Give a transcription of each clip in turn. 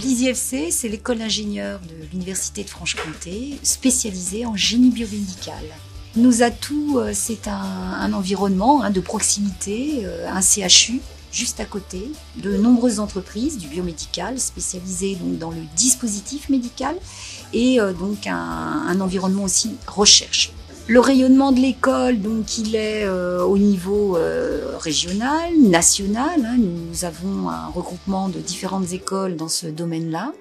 l'ISIFC, c'est l'école d'ingénieurs de l'Université de Franche-Comté, spécialisée en génie biomédical. Nos atouts, c'est un environnement de proximité, un CHU juste à côté, de nombreuses entreprises du biomédical spécialisées donc, dans le dispositif médical et donc un environnement aussi recherche. Le rayonnement de l'école, donc, il est au niveau régional, national. Nous avons un regroupement de différentes écoles dans ce domaine-là,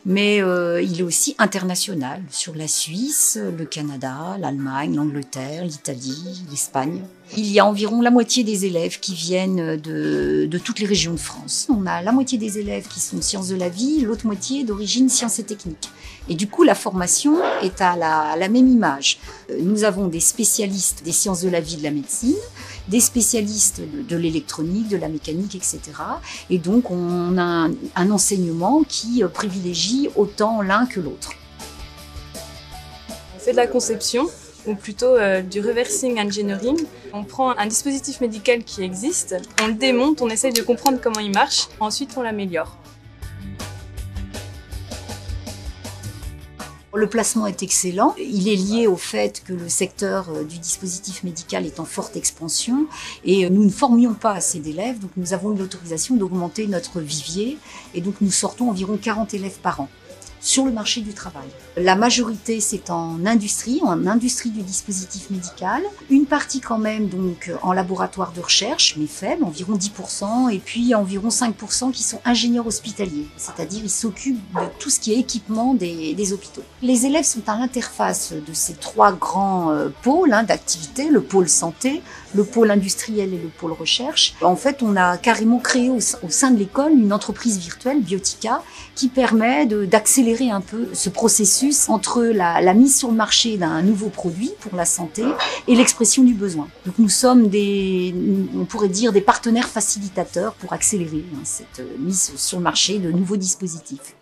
mais il est aussi international, sur la Suisse, le Canada, l'Allemagne, l'Angleterre, l'Italie, l'Espagne. Il y a environ la moitié des élèves qui viennent de toutes les régions de France. On a la moitié des élèves qui sont sciences de la vie, l'autre moitié d'origine sciences et techniques. Et du coup, la formation est à la même image. Nous avons des spécialistes des sciences de la vie, de la médecine, des spécialistes de l'électronique, de la mécanique, etc. Et donc, on a un enseignement qui privilégie autant l'un que l'autre. On fait de la conception, ou plutôt du reversing engineering. On prend un dispositif médical qui existe, on le démonte, on essaye de comprendre comment il marche, ensuite on l'améliore. Le placement est excellent. Il est lié au fait que le secteur du dispositif médical est en forte expansion et nous ne formions pas assez d'élèves, donc nous avons eu l'autorisation d'augmenter notre vivier et donc nous sortons environ 40 élèves par an sur le marché du travail. La majorité, c'est en industrie du dispositif médical. Une partie quand même donc en laboratoire de recherche, mais faible, environ 10%, et puis environ 5% qui sont ingénieurs hospitaliers, c'est-à-dire ils s'occupent de tout ce qui est équipement des hôpitaux. Les élèves sont à l'interface de ces trois grands pôles d'activité, le pôle santé, le pôle industriel et le pôle recherche. En fait, on a carrément créé au sein de l'école une entreprise virtuelle, Biotica, qui permet d'accélérer un peu ce processus entre la mise sur le marché d'un nouveau produit pour la santé et l'expression du besoin. Donc nous sommes on pourrait dire des partenaires facilitateurs pour accélérer cette mise sur le marché de nouveaux dispositifs.